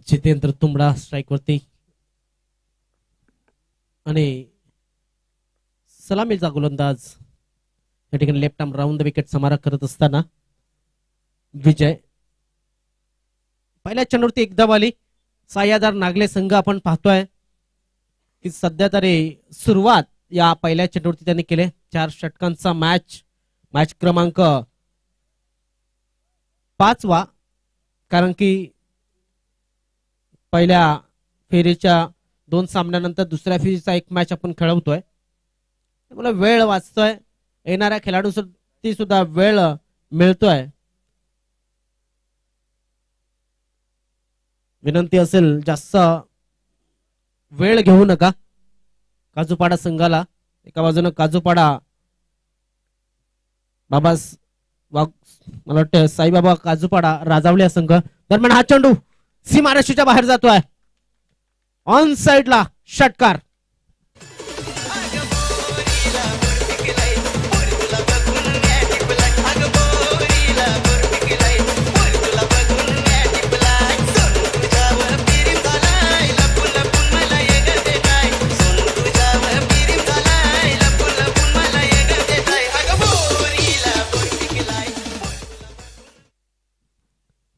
Jitendra तुंबडा strike वरती आणि सलामीचा गोलंदाज या ठिकाणी left arm round the wicket समारक करत असताना विजय. पहिल्या चेंडूवरती एक धाव आली. सायादार नागले संघ आपण पाहतोय की सध्या तरी सुरुवात या पहिल्या चेंडूवरती त्यांनी केले. 4 षटकांचा मॅच क्रमांक 5वा, कारण की पहिल्या फेरीच्या 2 सामन्यानंतर दुसऱ्या फेरीचा एक मॅच आपण खेळवतोय. त्यामुळे वेळ वाचतोय, येणाऱ्या खेळाडूंसाठी सुद्धा वेळ मिळतोय. विनंती असेल जास्त वेळ घेऊ नका. काजूपाडा संघाला एका बाजूने काजूपाडा बाबा मला वाटतं साईबाबा काजूपाडा राजावली संघ. दरम्यान हा चेंडू सीमारेषेच्या बाहेर जातोय. ऑन साइडला षटकार.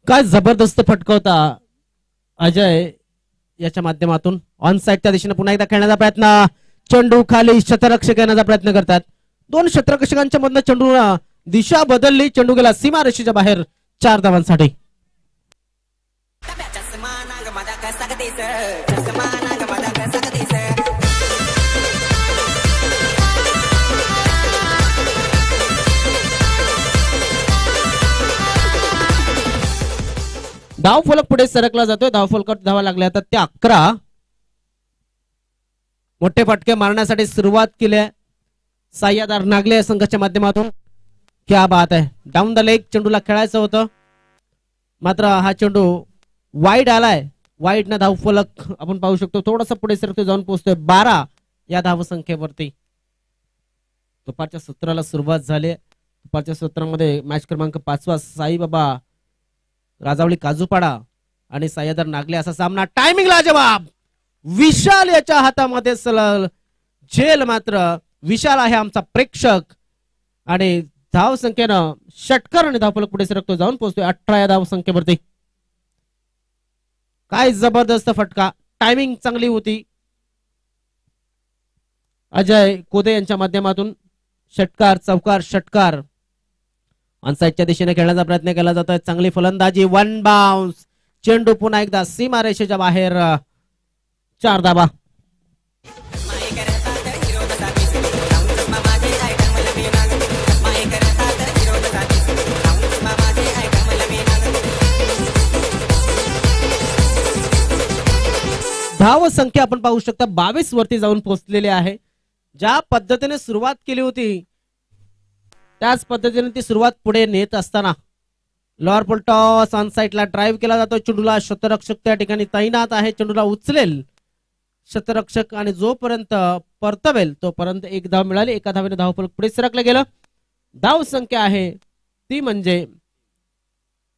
काय जबरदस्त फटका होता अजय याच्या माध्यमातून. ऑन साइडच्या दिशेने पुन्हा एकदा खेळण्याचा प्रयत्न. चेंडू खाली शतरक्षक येण्याचा प्रयत्न करतात. 2 शतरक्षकांच्या मधनं चेंडू दिशा बदलली. चेंडू गेला सीमारेषेच्या बाहेर 4 धावांसाठी. धाव फलक पुढे सरकला जातोय. धाव फलकात धावा लागल्या आता ते 11. मोठे फटके मारण्यासाठी सुरुवात केली सायादार नागले या संघाच्या माध्यमातून. क्या बात आहे. डाऊन द लेग चेंडूला खेळायचं होतं, मात्र हा चेंडू वाईड आलाय. वाईड ना धाव फलक आपण पाहू शकतो थोडासा पुढे सरकतो, जाऊन पोहोचतोय 12 या धाव संख्येवरती. दुपारच्या सत्राला सुरुवात झाली. दुपारच्या सत्रामध्ये मॅच क्रमांक 5वा साईबाबा राजावली काजूपाडा आणि सायादार नागले असा सामना. टायमिंग लाजवाब. विशाल याच्या हातामध्ये झेल, मात्र विशाल आहे आमचा प्रेक्षक. आणि धाव संख्येनं षटकार आणि धावफलक पुढे सरकतो, जाऊन पोहोचतोय 18 या धाव संख्येवरती. काय जबरदस्त फटका. टायमिंग चांगली होती. अजय कोदे यांच्या माध्यमातून षटकार, चौकार, षटकार. ऑनसाइडच्या दिशेने खेळण्याचा प्रयत्न केला जातोय. चांगली फलंदाजी. 1 बाउन्स. चेंडू पुन्हा एकदा सीमारेषेच्या बाहेर. 4 धावा. धाव संख्या आपण पाहू शकता 22 वरती जाऊन पोहोचलेले आहे. ज्या पद्धतीने सुरुवात केली होती त्याच पद्धतीने ती सुरुवात पुढे नेत असताना लॉअर पुल टॉस ऑन साइडला ड्राइव्ह केला जातो. चेंडूला शतरक्षक त्या ठिकाणी तैनात आहे. चेंडूला उचलेल शतरक्षक आणि जोपर्यंत परतवेल तोपर्यंत 1 धाव मिळाली. 1 धावेने धावफलक पुढे सरकलं गेलं. धाव संख्या आहे ती म्हणजे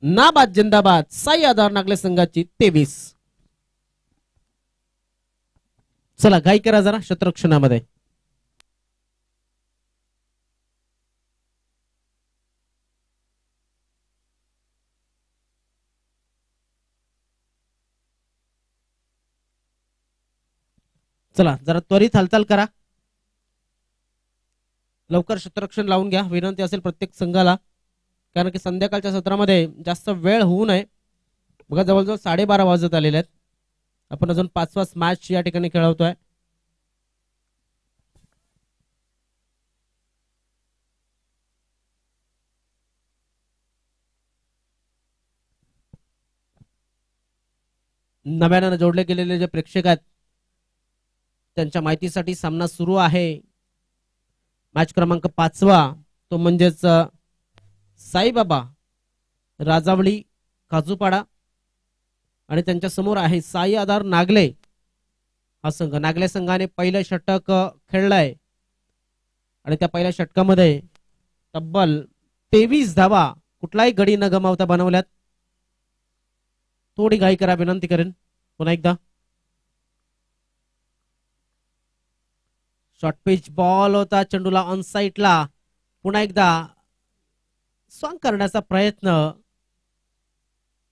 नाबाद जिंदाबाद सायादार नागले संघाची 23. चला घाई करा जरा शतरक्षणामध्ये. चला जरा त्वरित हालचाल करा. लवकर शतरक्षण लावून घ्या. विनंती असेल प्रत्येक संघाला, कारण की संध्याकाळच्या सत्रामध्ये जास्त वेळ होऊ नये. बघा जवळजवळ 12:30 वाजत आलेले आहेत. आपण अजून 5वा मॅच या ठिकाणी खेळवतोय. नव्यानं जोडले गेलेले जे प्रेक्षक आहेत त्यांच्या माहितीसाठी सामना सुरू आहे. मॅच क्रमांक 5वा तो म्हणजेच साईबाबा राजावली काजूपाडा आणि त्यांच्या समोर आहे सायादार नागले हा संघ. नागले संघाने पहिलं षटक खेळलंय आणि त्या पहिल्या षटकामध्ये तब्बल 23 धावा कुठलाही गडी न गमावता बनवल्यात. थोडी घाई करा विनंती करेन पुन्हा एकदा. शॉर्ट पिच बॉल होता चेंडूला ऑन साईडला. पुन्हा एकदा स्वांग करण्याचा प्रयत्न.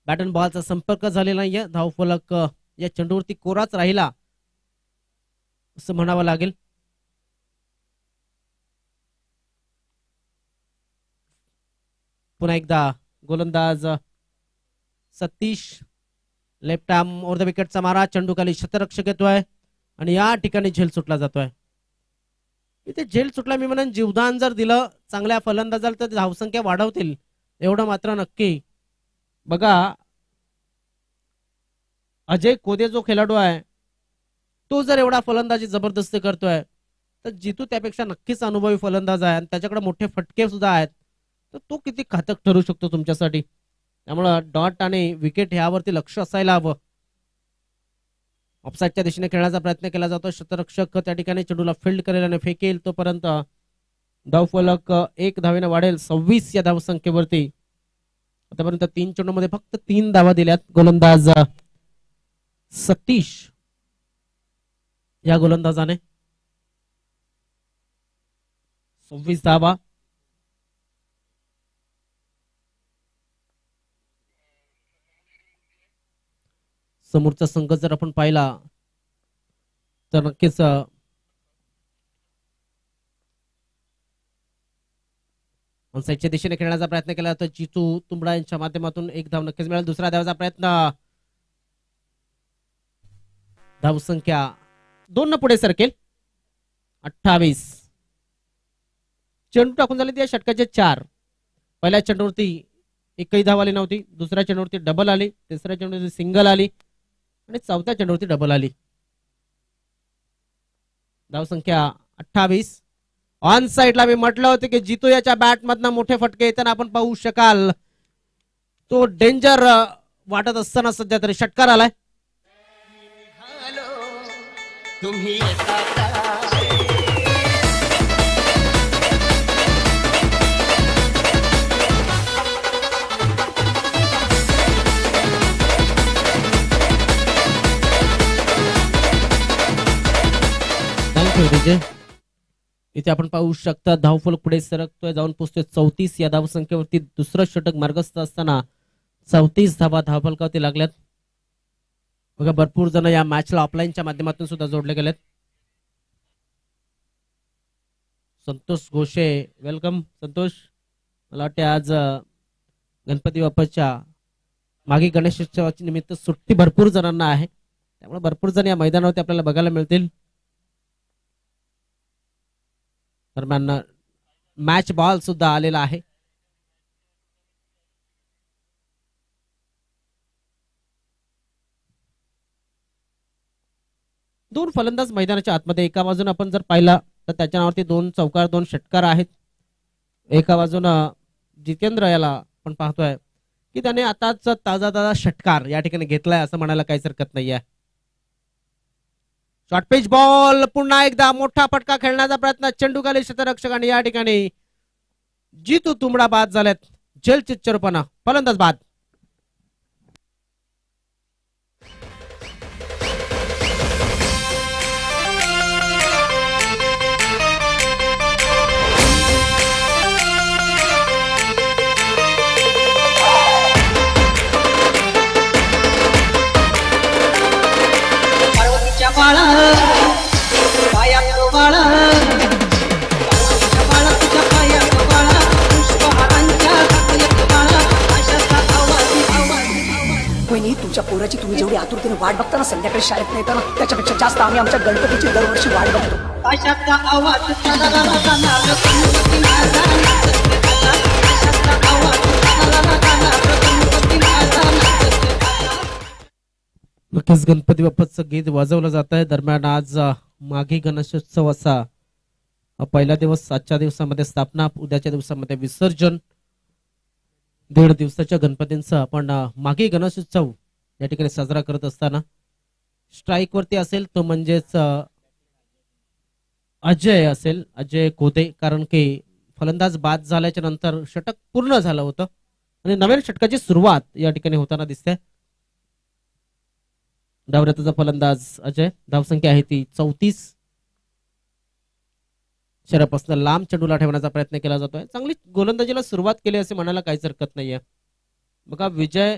बॅट अँड बॉलचा संपर्क झालेला नाहीये. धावफलक या चेंडूवरती कोराच राहिला असं म्हणावं लागेल. पुन्हा एकदा गोलंदाज Satish left arm over the विकेटचा मारा. चेंडू खाली शतरक्षक येतोय आणि या ठिकाणी झेल सुटला जातोय. इथे झेल सुटला मी म्हणून जीवदान जर दिलं चांगल्या फलंदाजाला तर धावसंख्या वाढवतील एवढं मात्र नक्की. बघा अजय कोदे जो खेळाडू आहे तो जर एवढा फलंदाजी जबरदस्ती करतोय तर जितू त्यापेक्षा नक्कीच अनुभवी फलंदाज आहे आणि त्याच्याकडे मोठे फटके सुद्धा आहेत. तर तो किती घातक ठरू शकतो तुमच्यासाठी. त्यामुळं डॉट आणि विकेट ह्यावरती लक्ष असायला हवं. ऑफसाईडच्या दिशेने खेळण्याचा प्रयत्न केला जातो. शतरक्षक त्या ठिकाणी चेंडूला फील्ड करेल आणि फेकेल. तोपर्यंत धावफलक 1 धावेने वाढेल 26 या धावसंख्येवरती. आतापर्यंत 3 चेंडूमध्ये फक्त 3 धावा दिल्यात. गोलंदाज सतीश या गोलंदाजाने 26 धावा. समोरचा संघ जर आपण पाहिला तर नक्कीच ऑनसाईडच्या दिशेने खेळण्याचा प्रयत्न केला तर जितू तुंबडा यांच्या माध्यमातून 1 धाव नक्कीच मिळेल. दुसऱ्या धावाचा प्रयत्न. धावसंख्या 2 न पुढे सरकेल 28. चेंडू टाकून झाले त्या षटकाचे 4. पहिल्या चेंडूवरती एकही धाव आली नव्हती. दुसऱ्या चेंडूवरती डबल आली. तिसऱ्या चेंडूवरती सिंगल आली आणि चौथ्या चेंडूवरती डबल आली. धावसंख्या 28. ऑन साइडला मी म्हटलं होतं की जितू याच्या बॅट मधनं मोठे फटके येताना आपण पाहू शकाल. तो डेंजर वाटत असताना सध्या तरी षटकार आलाय. तुम्ही विजय इथे आपण पाहू शकता धावफलक पुढे सरकतोय जाऊन पोहोचतोय 34 या धावसंख्येवरती. दुसरं षटक मार्गस्थ असताना 34 धावा धावफलकावरती लागल्यात. बघा भरपूर जण या मॅचला ऑफलाईनच्या माध्यमातून सुद्धा जोडले गेलेत. संतोष घोषे वेलकम संतोष. मला वाटते आज गणपती बाप्पाच्या मागे गणेशोत्सवाच्या निमित्त सुट्टी भरपूर जणांना आहे त्यामुळे भरपूर जण या मैदानावरती आपल्याला बघायला मिळतील. दरम्यान मॅच बॉल सुद्धा आलेला आहे. दोन फलंदाज मैदानाच्या आतमध्ये. एका बाजूने आपण जर पाहिला तर त्याच्या नावावरती 2 चौकार 2 षटकार आहेत. एका बाजूने जितेंद्र याला आपण पाहतोय की त्याने आताच ताजा षटकार या ठिकाणी घेतलाय असं म्हणायला काहीच हरकत नाहीये. शॉर्ट पिच बॉल पुन्हा एकदा मोठा फटका खेळण्याचा प्रयत्न. चेंडू खाली क्षेत्ररक्षक आणि या ठिकाणी जितू तुंबडा बाद झालेत. झेल चिच्चरपणा फलंदाज बाद. तुमच्या पोराची तुम्ही जेवढी आतुरतेने वाट बघता ना संध्याकाळी शाळेत नाही तर त्याच्यापेक्षा जास्त आम्ही आमच्या गणपतीची दरवर्षी वाट बघतो. नक्कीच गणपती बाप्पाचं गीत वाजवलं जात आहे. दरम्यान आज माघी गणेशोत्सव असा पहिला दिवस. आजच्या दिवसामध्ये स्थापना, उद्याच्या दिवसामध्ये विसर्जन. 1.5 दिवसाच्या गणपतींचा आपण माघी गणेशोत्सव या ठिकाणी साजरा करत असताना स्ट्राईक वरती असेल तो म्हणजेच अजय असेल, अजय कोदे. कारण की फलंदाज बाद झाल्याच्या नंतर षटक पूर्ण झालं होतं आणि नवीन षटकाची सुरुवात या ठिकाणी होताना दिसते. धावरताचा फलंदाज अजय. धावसंख्या आहे ती 34. शरीरापासून लांब चेंडूला ठेवण्याचा प्रयत्न केला जातोय. चांगली गोलंदाजीला सुरुवात केली असे म्हणायला काहीच हरकत नाहीये. बघा विजय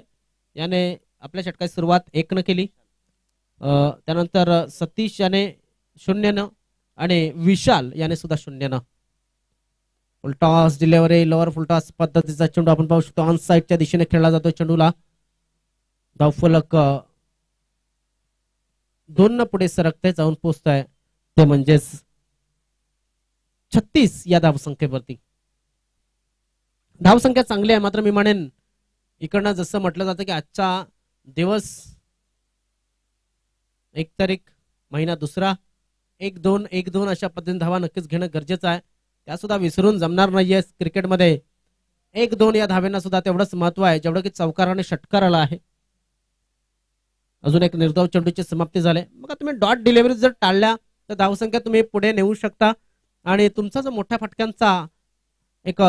याने आपल्या षटकाची सुरुवात 1 केली. त्यानंतर सतीश याने 0 आणि विशाल याने सुद्धा 0. फुलटॉस डिलिव्हरी लोअर फुलटॉस पद्धतीचा चेंडू आपण पाहू शकतो. ऑन साईडच्या दिशेने खेळला जातो चेंडूला. धावफलक 2 पुढे सरकते जाऊन पोहोचतोय ते म्हणजेच 36 या धावसंख्येवरती. धावसंख्या चांगली आहे मात्र मी म्हणेन इकडनं जसं म्हटलं जातं की आजचा दिवस 1 तारीख महिना दुसरा 1-2 अशा पद्धतीने धावा नक्कीच घेणं गरजेचं आहे. त्या सुद्धा विसरून जमणार नाहीये. क्रिकेटमध्ये 1-2 या धाव्यांना सुद्धा तेवढंच महत्व आहे जेवढं की चौकार आणि षटकार आला आहे. अजून एक निर्धाव चेंडूची समाप्ती झाली. मग तुम्ही डॉट डिलिव्हरी जर टाळल्या तर धावसंख्या तुम्ही पुढे नेऊ शकता आणि तुमचा जो मोठ्या फटक्यांचा एक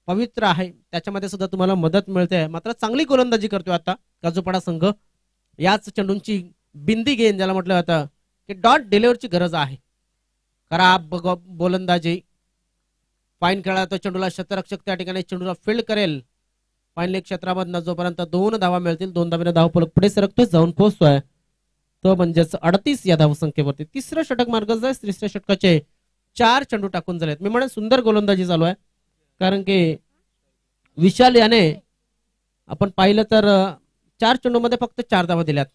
पवित्र आहे त्याच्यामध्ये सुद्धा तुम्हाला मदत मिळते. मात्र चांगली गोलंदाजी करतोय आता काजूपाडा संघ. याच चेंडूंची बिंदी गेंद ज्याला म्हटलं जातं की डॉट डिलिव्हरीची गरज आहे. खराब गोलंदाजी. फाईन खेळला तो चेंडूला शतरक्षक त्या ठिकाणी चेंडूला फील्ड करेल. फाईन लेग क्षेत्रामधनं जोपर्यंत 2 धावा मिळतील 2 धावेने धावफलक पुढे सरकतोय जाऊन पोहोचतोय तो म्हणजेच 38 या धावसंख्येवरती. 3रं षटक मार्गाचं आहे. 3ऱ्या षटकाचे 4 चेंडू टाकून झालेत. मी म्हणेन सुंदर गोलंदाजी चालू आहे कारण की विशाल याने आपण पाहिलं तर 4 चेंडूमध्ये फक्त 4 धावा दिल्यात.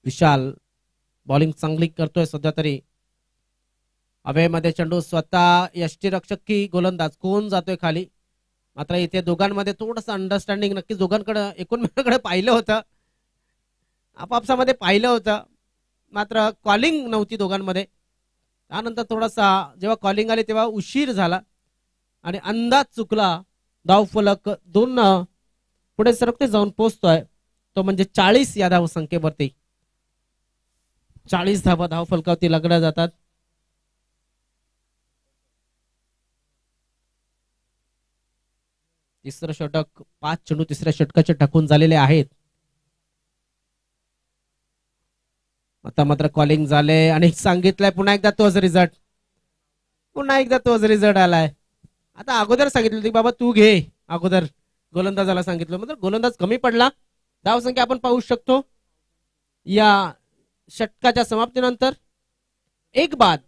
विशाल बॉलिंग चांगली करतोय सध्या तरी. हवेमध्ये चेंडू स्वतः यष्टीरक्षक की गोलंदाज कोण जातोय खाली. मात्र इथे दोघांमध्ये थोडंसं अंडरस्टँडिंग नक्कीच दोघांकडे एकूणकडे पाहिलं होतं आपापसामध्ये पाहिलं होतं मात्र कॉलिंग नव्हती दोघांमध्ये. त्यानंतर थोडासा जेव्हा कॉलिंग आली तेव्हा उशीर झाला आणि अंदाज चुकला. धावफलक 2 पुढे सरकते जाऊन पोहोचतोय तो म्हणजे 40 या धावसंख्येवरती. 40 धावा धावफलकावरती लागल्या जातात. तिसरं षटक 5 चेंडू 3ऱ्या षटकाचे टाकून झालेले आहेत. आता मात्र कॉलिंग झाले आणि सांगितलंय पुन्हा एकदा तोच रिझल्ट. पुन्हा एकदा तोच रिझल्ट आलाय. आता अगोदर सांगितलं की बाबा तू घे. अगोदर गोलंदाजाला सांगितलं मात्र गोलंदाज कमी पडला. धावसंख्या आपण पाहू शकतो या षटकाच्या समाप्तीनंतर 1 बाद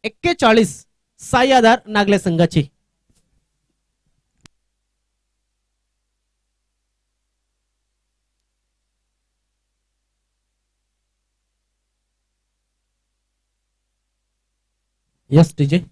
41 साई आधार नागले संघाची. Yes DJ.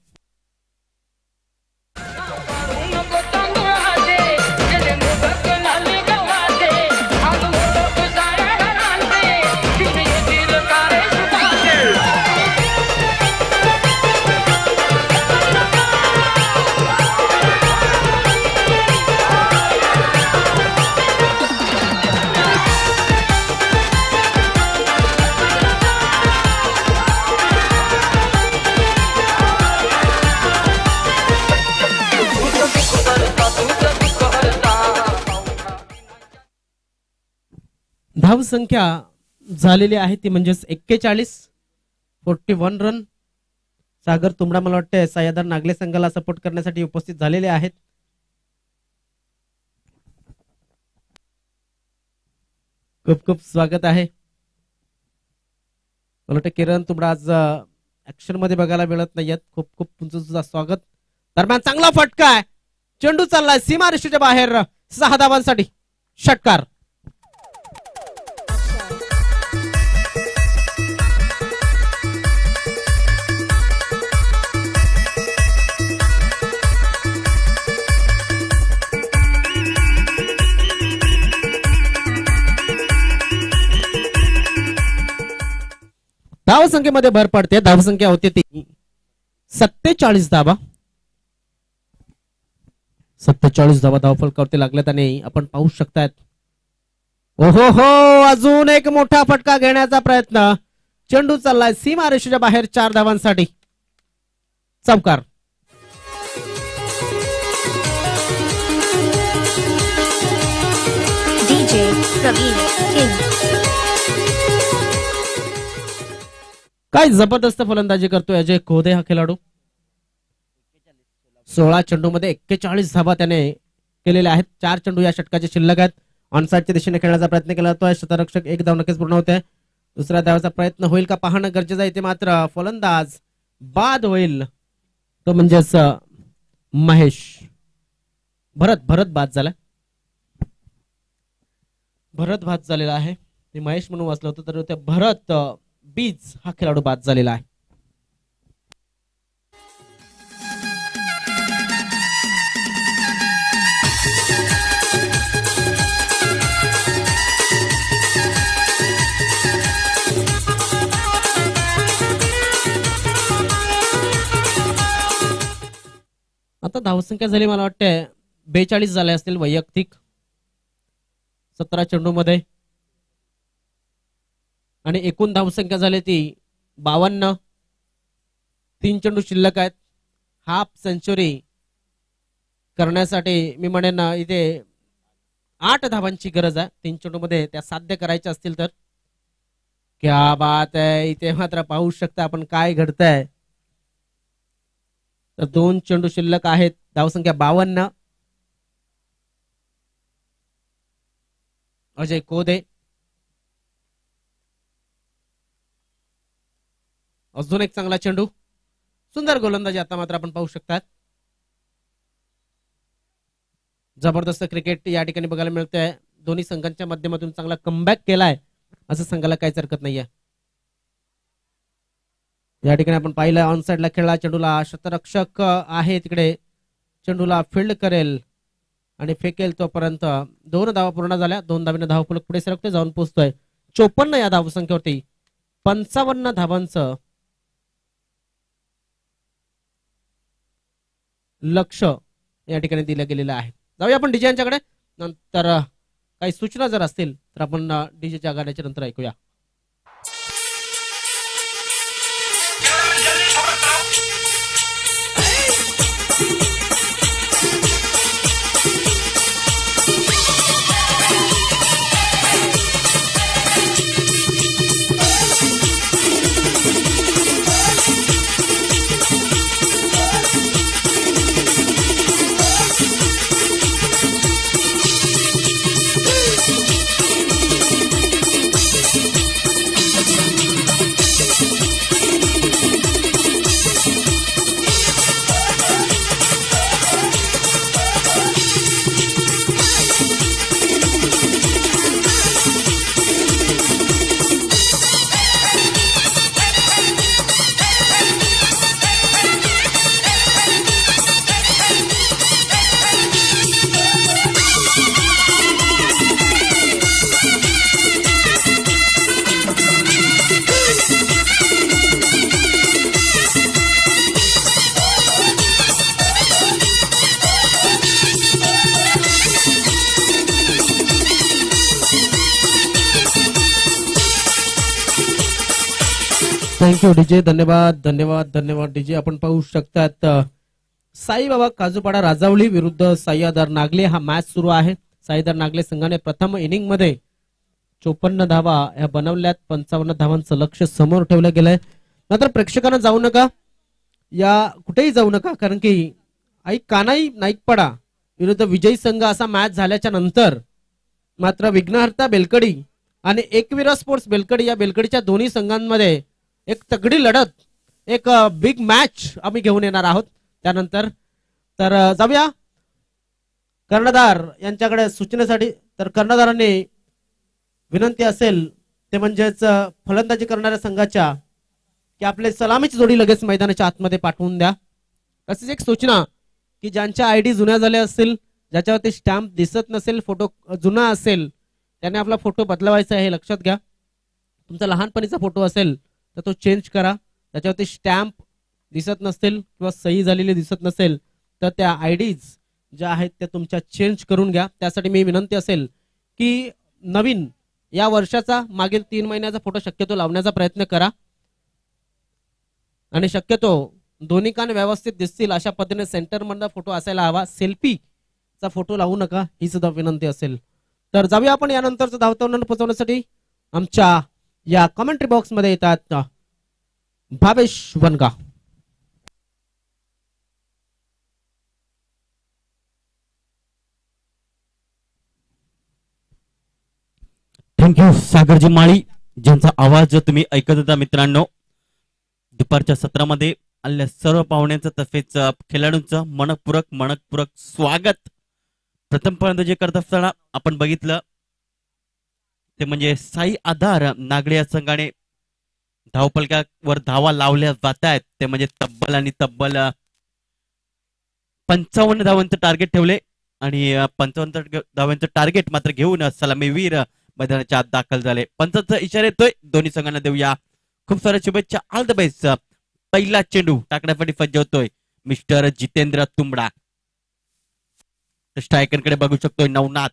धावसंख्या झालेली आहे ती म्हणजेच 41 41 रन. सागर तुंबडा मला वाटतं सह्याद्री नागले संघाला सपोर्ट करण्यासाठी उपस्थित झालेले आहेत. खूप खूप स्वागत आहे. मला वाटतं किरण तुंबडा आज ऍक्शन मध्ये बघायला मिळत नाहीयेत. खूप खूप तुमचं सुद्धा स्वागत. दरम्यान चांगला फटका आहे. चेंडू चाललाय सीमा रेषेच्या बाहेर 6 धावांसाठी. षटकार. धावसंख्येमध्ये भर पडते. धावसंख्या होती ती 47 धावा. 47 धावा धावफलकावरती लागल्यात आणि आपण पाहू शकतात. ओहो हो अजून एक मोठा फटका घेण्याचा प्रयत्न. चेंडू चाललाय सीमा रेषेच्या बाहेर 4 धावांसाठी. चौकार. DJ प्रवीण सिंग. काय जबरदस्त फलंदाजी करतोय अजय कोदे हा खेळाडू. 16 चेंडूमध्ये 41 धावा त्याने केलेल्या आहेत. 4 चेंडू या षटकाचे शिल्लक आहेत. ऑनसाइडच्या दिशेने खेळण्याचा प्रयत्न केला जातोय. शतरक्षक एक धाव नक्कीच पूर्ण होते. दुसऱ्या धावाचा प्रयत्न होईल का पाहणं गरजेचं आहे. ते मात्र फलंदाज बाद होईल तो म्हणजेच महेश. भरत बाद झाला. भरत बाद झालेला आहे. ते महेश म्हणून वाचलं होतं तर ते भरत बीज हा खेळाडू बाद झालेला आहे. आता धावसंख्या झाली मला वाटतं 42 झाले असतील वैयक्तिक 17 चेंडू मध्ये आणि एकूण धावसंख्या झाली ती 52. 3 चेंडू शिल्लक आहेत. हाफ सेंचुरी करण्यासाठी मी म्हणेन इथे 8 धावांची गरज आहे. 3 चेंडू मध्ये त्या साध्य करायच्या असतील तर क्या बात आहे. इथे मात्र पाहू शकता आपण काय घडतंय. तर 2 चेंडू शिल्लक आहेत. धावसंख्या 52. अजय कोदे अजून एक चांगला चेंडू. सुंदर गोलंदाजी आता मात्र आपण पाहू शकतात. जबरदस्त क्रिकेट या ठिकाणी बघायला मिळतंय. दोन्ही संघांच्या माध्यमातून चांगला कमबॅक केलाय असं सांगायला काहीच हरकत नाहीये. या ठिकाणी आपण पाहिलं ऑन साइडला खेळला चेंडूला शतरक्षक आहे तिकडे चेंडूला फील्ड करेल आणि फेकेल तोपर्यंत 2 धावा पूर्ण झाल्या. 2 धावीने धावफलक पुढे सरकते जाऊन पोहोचतोय 54 या धावसंख्येवरती. 55 धावांचं लक्ष या ठिकाणी दिलं गेलेलं आहे. जाऊया आपण डीजे यांच्याकडे. नंतर काही सूचना जर असतील तर आपण डीजेच्या गाण्याच्या नंतर ऐकूया. Thank you DJ. धन्यवाद धन्यवाद धन्यवाद डीजे. आपण पाहू शकतात साईबाबा काजूपाडा राजावली विरुद्ध सह्याद्र नागले हा मॅच सुरू आहे. सह्याद्र नागले संघाने प्रथम इनिंग मध्ये 54 धावा या बनवल्यात. 55 धावांचं लक्ष समोर ठेवलं गेलंय. मात्र प्रेक्षकांना जाऊ नका, या कुठेही जाऊ नका, कारण की कानाई नाईकपाडा विरुद्ध विजयी संघ असा मॅच झाल्याच्या नंतर मात्र विघ्नहर्ता बेलकडी आणि एकविरा स्पोर्ट्स बेलकडी या बेलकडीच्या दोन्ही संघांमध्ये एक तगडी लढत, एक बिग मॅच आम्ही घेऊन येणार आहोत त्यानंतर. तर जाऊया कर्णधार यांच्याकडे सूचनेसाठी. तर कर्णधारांनी विनंती असेल ते म्हणजेच फलंदाजी करणाऱ्या संघाच्या की आपले सलामीची जोडी लगेच मैदानाच्या आतमध्ये पाठवून द्या. तसेच एक सूचना की ज्यांच्या आयडी जुन्या झाल्या असतील, ज्याच्यावरती स्टॅम्प दिसत नसेल, फोटो जुना असेल, त्याने आपला फोटो बदलवायचा आहे हे लक्षात घ्या. तुमचा लहानपणीचा फोटो असेल तर तो चेंज करा. त्याच्यावरती स्टॅम्प दिसत नसतील किंवा सही झालेली दिसत नसेल तर त्या आयडीज ज्या आहेत त्या तुमच्या चेंज करून घ्या. त्यासाठी मी विनंती असेल की नवीन या वर्षाचा मागील 3 महिन्याचा फोटो शक्यतो लावण्याचा प्रयत्न करा आणि शक्यतो दोन्ही कान व्यवस्थित दिसतील अशा पद्धतीने सेंटर मधला फोटो असायला हवा. सेल्फीचा फोटो लावू नका ही सुद्धा विनंती असेल. तर जाऊया आपण यानंतरचं धावताना पोहोचवण्यासाठी आमच्या या कमेंट्री बॉक्स मध्ये येतात भावेश वनगा. थँक्यू सागरजी माळी, ज्यांचा आवाज तुम्ही ऐकत होता. मित्रांनो, दुपारच्या सत्रामध्ये आलेल्या सर्व पाहुण्यांचं तसेच खेळाडूंचं मनपूरक स्वागत. प्रथम फलंदाजी करत असताना आपण बघितलं ते म्हणजे साई आधार नागडे या संघाने धावपलकावर धावा लावल्या जात आहेत. ते म्हणजे तब्बल 55 धावांचं टार्गेट ठेवले आणि 55 धावांचं टार्गेट मात्र घेऊन सलामीवीर मैदानाच्या आत दाखल झाले. पंचांचा इशारा येतोय, दोन्ही संघांना देऊया खूप साऱ्या शुभेच्छा. All the best. पहिला चेंडू टाकण्यासाठी सज्ज होतोय मिस्टर जितेंद्र तुंबडा. स्ट्रायकरकडे बघू शकतोय नवनाथ.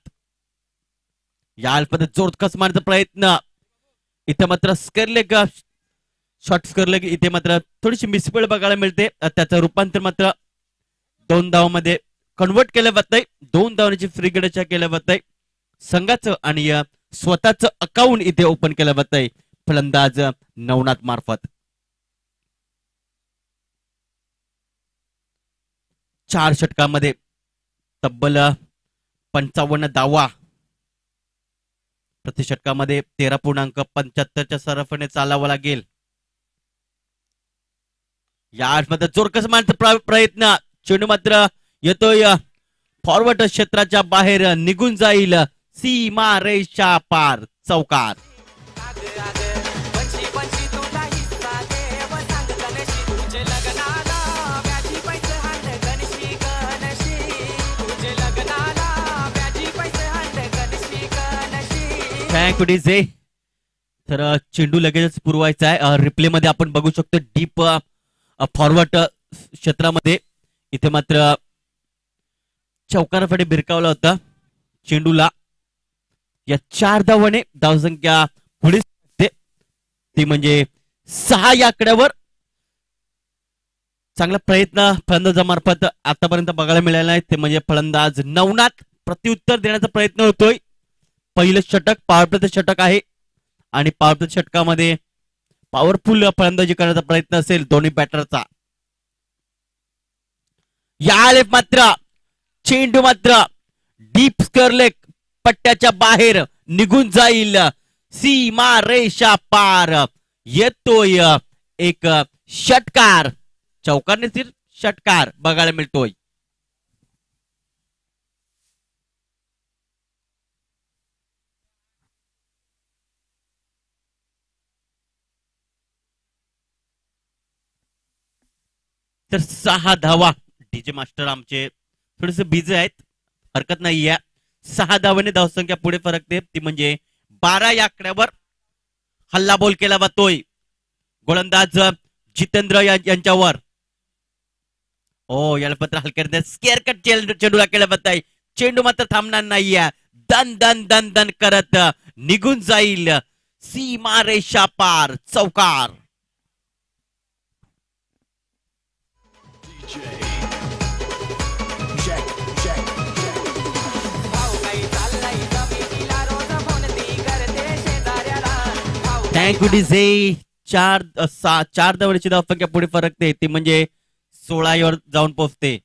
या अल्पत जोरकस मारण्याचा प्रयत्न, इथे मात्र स्केअरलेग शॉर्ट स्केअरलेग, इथे मात्र थोडीशी मिसफील्ड बघायला मिळते. त्याचं रूपांतर मात्र 2 धावांमध्ये कन्वर्ट केलं जातंय. 2 धावांची फ्री गडच्या केलं जातंय. संघाचं आणि स्वतःचं अकाउंट इथे ओपन केलं जातंय फलंदाज नवनाथ मार्फत. 4 षटकामध्ये तब्बल 55 धावा, प्रति षटकामध्ये 13.75च्या सराफाने चालावं लागेल. या मध्ये जोरकस मारण्याचा प्रयत्न, चेंडू मात्र येतोय फॉरवर्ड क्षेत्राच्या बाहेर, निघून जाईल सीमा रेषा पार, चौकार. डीजे. तर चेंडू लगेचच पुरवायचा आहे. रिप्ले मध्ये आपण बघू शकतो डीप फॉरवर्ड क्षेत्रामध्ये इथे मात्र चौकारासाठी भिरकावला होता चेंडूला. या 4 धावाने धावसंख्या पुढे ती म्हणजे 6 या आकड्यावर. चांगला प्रयत्न फलंदाजामार्फत आतापर्यंत बघायला मिळाला आहे, ते म्हणजे फलंदाज नवनाथ प्रत्युत्तर देण्याचा प्रयत्न होतोय. पहिलं षटक पॉवरप्लेचं षटक आहे आणि पॉवरप्ले षटकामध्ये पॉवरफुल फलंदाजी करण्याचा प्रयत्न असेल दोन्ही बॅटरचा. या मात्र चेंडू मात्र डीप स्क्वेअरलेग पट्ट्याच्या बाहेर निघून जाईल, सीमा रेषा पार. येतोय एक षटकार, चौकार नसेल षटकार बघायला मिळतोय. तर 6 धावा. डीजे मास्टर आमचे थोडेसे बिझी आहेत, हरकत नाहीये. 6 धावाने धावसंख्या पुढे फरकते, ती म्हणजे 12 या आकड्यावर. हल्ला बॉल केला जातोय गोलंदाज जितेंद्र यांच्यावर. याला पत्र हलक्या स्केअर कट चेंडूला केला जात आहे. चेंडू मात्र थांबणार नाहीये, दन दन दन दन करत निघून जाईल, सीमा रेषा पार, चौकार. Thank you DJ. 4 धावांची धावसंख्या पुढे फरकते, ती म्हणजे 16 वर जाऊन पोहोचते.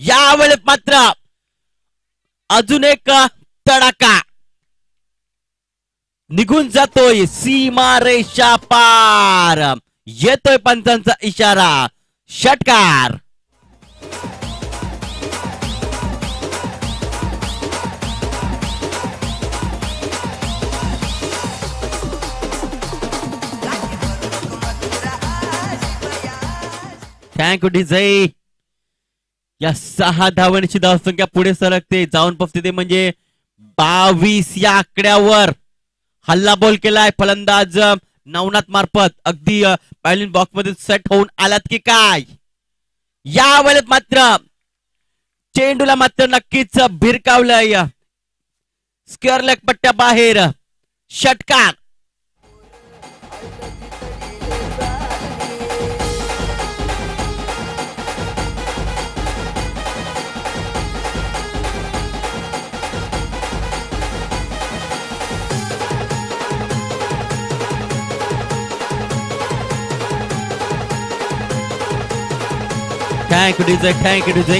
यावेळेस मात्र अजून एक तडाका, निघून जातोय सीमा रेषा पार. येतोय पंचांचा इशारा, षटकार. Thank you DJ. या 6 धावांची धावसंख्या पुढे सरकते, जाऊन पोहोचते, ते म्हणजे 22 या आकड्यावर. हल्ला बॉल केलाय फलंदाज नवनाथ मार्फत. अगदी बॅलिंग बॉक्स मध्ये सेट होऊन आलात की काय. यावेळेस मात्र चेंडूला मात्र नक्कीच भिरकावलंय, स्क्वेअर लेग पट्ट्या बाहेर, षटकार. Thank you DJ, thank you DJ.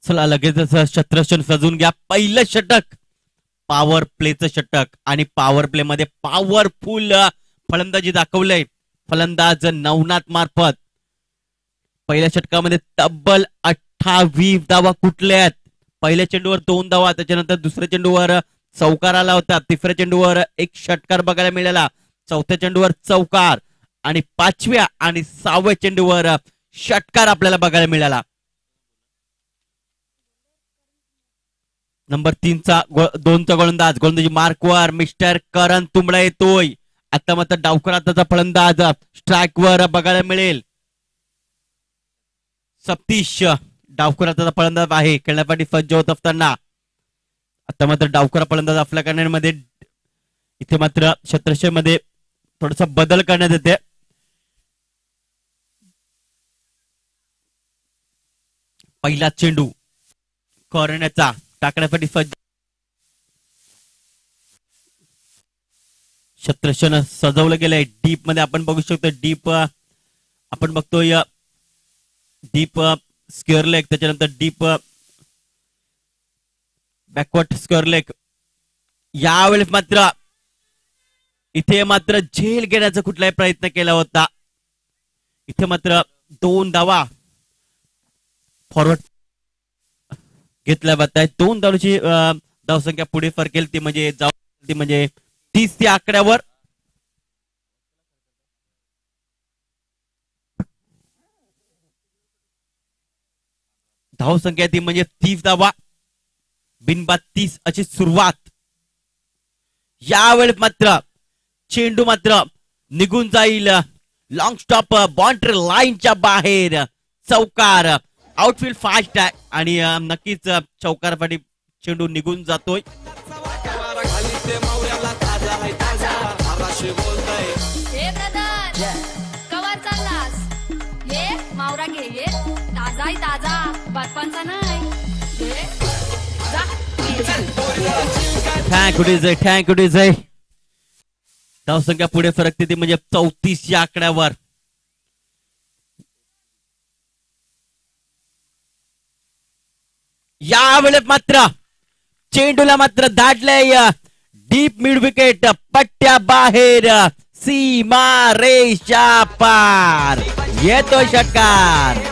चला लगेचच शत्रक्षण सजून घ्या. पहिलं षटक पॉवर प्लेचं षटक आणि पॉवर प्ले मध्ये पॉवरफुल फलंदाजी दाखवलंय फलंदाज नवनाथ मार्फत. पहिल्या षटकामध्ये तब्बल 28 धावा कुठल्या आहेत. पहिल्या चेंडूवर 2 धावा, त्याच्यानंतर दुसऱ्या चेंडूवर चौकार आला होता, तिसऱ्या चेंडूवर एक षटकार बघायला मिळाला, चौथ्या चेंडूवर चौकार आणि 5व्या आणि 6व्या चेंडूवर षटकार आपल्याला बघायला मिळाला. नंबर 3चा 2चा गोलंदाजी मार्कवर मिस्टर करण तुंबडा येतोय. आता मात्र डावकर आताचा फलंदाज स्ट्राईक वर बघायला मिळेल. सतीश डावकर आताचा फलंदाज आहे खेळण्यासाठी सज्ज होत असताना. आता मात्र डावकर फलंदाज आपल्या करण्यामध्ये इथे मात्र क्षेत्रक्षण मध्ये थोडासा बदल करण्यात येते. पहिला चेंडू करण्याचा टाकण्यासाठी सज्ज. क्षेत्रक्षण सजवलं गेलंय डीप मध्ये. आपण बघू शकतो डीप आपण बघतोय डीप स्क्वेअर लेग, त्याच्यानंतर डीप बॅकवर्ड स्क्वेअर लेग. यावेळेस मात्र इथे मात्र झेल घेण्याचा कुठलाही प्रयत्न केला होता. इथे मात्र 2 धावा फॉरवर्ड घेतल्या जात आहेत. 2 धावांची धावसंख्या पुढे फरकेल ती म्हणजे 30 त्या आकड्यावर. धावसंख्या ती म्हणजे 30 धावा बिनबाद 30 अशी सुरुवात. यावेळेस मात्र चेंडू मात्र निघून जाईल लॉंग स्टॉप बाउंड्री लाईनच्या बाहेर. चौकार आउटफील्ड फास्ट आहे आणि नक्कीच चौकारासाठी चेंडू निघून जातोय. कवर चाललास ये मावरा घे ये ताजाही ताजा बर्फांचा नाही. Thank you DJ. धावसंख्या पुढे फरकते ती म्हणजे 34 या आकड्यावर. यावेळेस मात्र चेंडूला मात्र दाटलंय डीप मिड विकेट पट्ट्या बाहेर सीमा रेषा पार. येतो षटकार.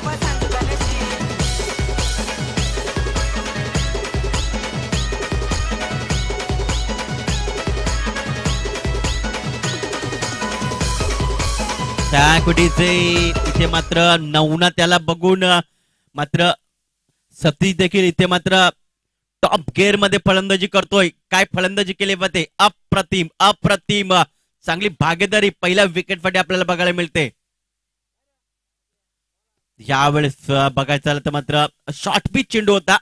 इथे मात्र नवना त्याला बघून मात्र सतीश देखील इथे मात्र टॉप गेअर मध्ये फलंदाजी करतोय. काय फलंदाजी केली जाते अप्रतिम अप्रतिम. चांगली भागीदारी पहिल्या विकेटसाठी आपल्याला बघायला मिळते. यावेळेस बघायचं झालं तर मात्र शॉर्ट पिच चेंडू होता.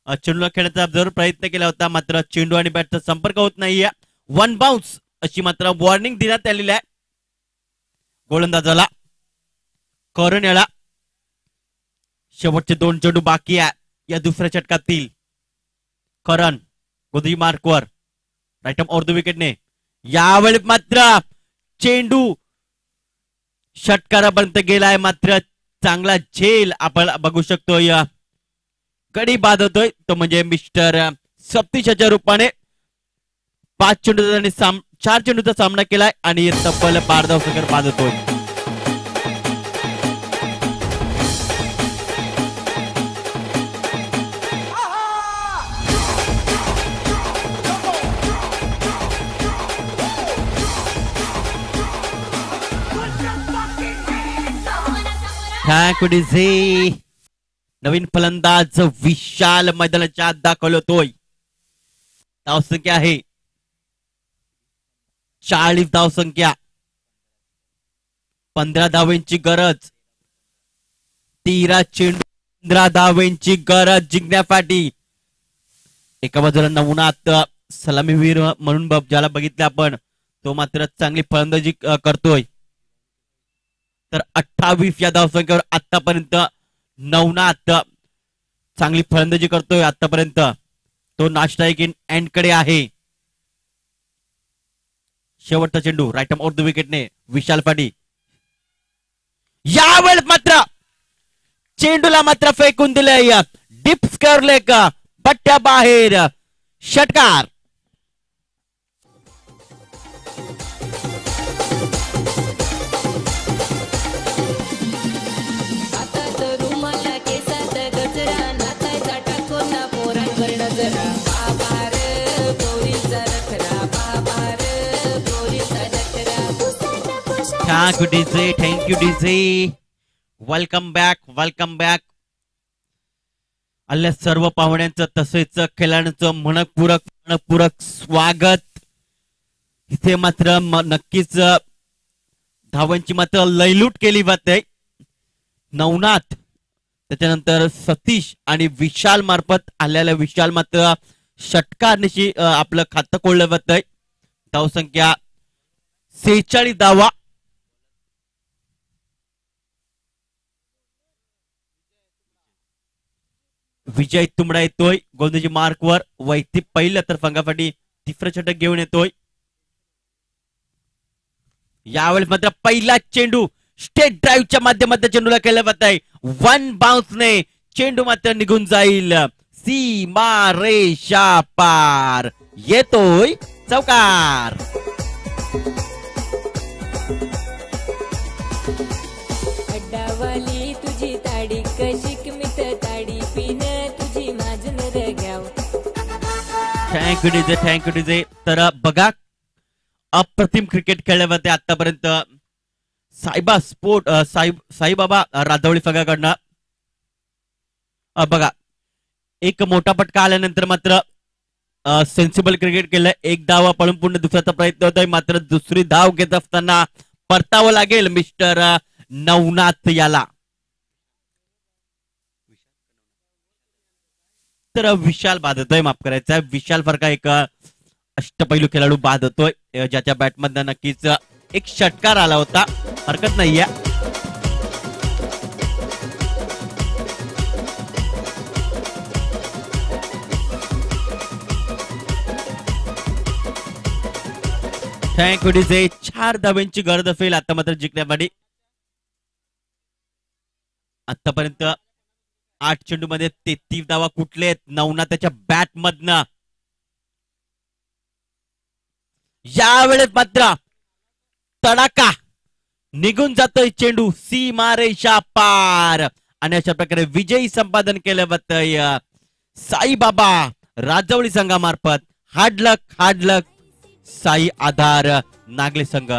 चेंडूला खेळण्याचा जरूर प्रयत्न केला होता मात्र चेंडू आणि बॅटचा संपर्क होत नाहीये. 1 बाउन्स अशी मात्र वॉर्निंग देण्यात आलेली आहे गोलंदाजाला. करण याला शेवटचे 2 चेंडू बाकी आहे या दुसऱ्या षटकातील. करण गोलंदाजी मार्कवर राईट आर्म ओव्हर द विकेटने. यावेळेस मात्र चेंडू षटकारापर्यंत गेलाय मात्र चांगला झेल आपण बघू शकतोय. गडी बाद होतोय तो म्हणजे मिस्टर सतीशच्या रूपाने. 4 चेंडूचा सामना केलाय आणि तब्बल 12 धावसंख्येवर बाद होतोय. Thank you DJ. नवीन फलंदाज विशाल मैदानाच्या आत दाखल होतोय. धावसंख्या आहे 40 धावसंख्या. 15 धावेंची गरज. 13 चेंडू 15 धावेंची गरज जिंकण्यासाठी. एका बाजूला नवनाथ सलामीवीर म्हणून ज्याला बघितलं आपण तो मात्र चांगली फलंदाजी करतोय. तर 28 या धावसंख्येवर आतापर्यंत नवनाथ चांगली फलंदाजी करतोय. आतापर्यंत तो नाश्ता एंड कडे आहे. शेवटचा चेंडू राईट आर्म ओव्हर द विकेटने विशाल पाटी. यावेळेस मात्र चेंडूला मात्र फेकून दिलंय डिप्स करले का पट्ट्या बाहेर षटकार. Thank you DJ. Welcome back. आल्या सर्व पाहुण्यांचं तसेच खेळाडूंचं मनपूरक स्वागत. इथे मात्र नक्कीच धावांची मात्र लयलूट केली जाते. नवनाथ त्याच्यानंतर सतीश आणि विशाल मार्फत आलेल्या विशाल मात्र षटकारनिशी आपलं खातं कोळलं जातंय. धावसंख्या 46 धावा. विजय तुंबडा येतोय गोलंदाजी मार्कवर. वैती पहिलं तर फंगाफाटी तिसरं षटक घेऊन येतोय. यावेळेस मात्र पहिला चेंडू स्टेट ड्राईव्हच्या माध्यमातून चेंडूला केलं जात आहे. 1 बाउन्सने चेंडू मात्र निघून जाईल. सीमा रेषा पार येतोय चौकार. अड्डावाली तुझी ताडी कशी मित ताडी पिन तुझी माझं नर घ्याव. Thank you DJ. तर बघा अप्रतिम क्रिकेट खेळले होते आतापर्यंत साईबाबा राधवळी संघाकडनं. बघा एक मोठा फटका आल्यानंतर मात्र सेन्सिबल क्रिकेट केलं. एक धाव पळून पूर्ण दुसऱ्याचा प्रयत्न होतोय. मात्र दुसरी धाव घेत असताना परतावं लागेल मिस्टर नवनाथ याला. तर विशाल बाद होतोय, माफ करायचा विशाल फरका एक अष्टपैलू खेळाडू बाद होतोय, ज्याच्या बॅटमधनं नक्कीच एक षटकार आला होता. हरकत नाहीये. Thank you DJ. 4 धावांची गरज असेल आता मात्र जिंकण्यासाठी. आतापर्यंत 8 चेंडू मध्ये 33 धावा कुठले आहेत नवनाथाच्या बॅट मधनं. यावेळेस मात्र तडाका निघून जातोय चेंडू सीमा रेषा पार आणि अशा प्रकारे विजयी संपादन केलं जातंय साईबाबा राजवळी संघामार्फत. हार्ड लक साई आधार नागले संघ.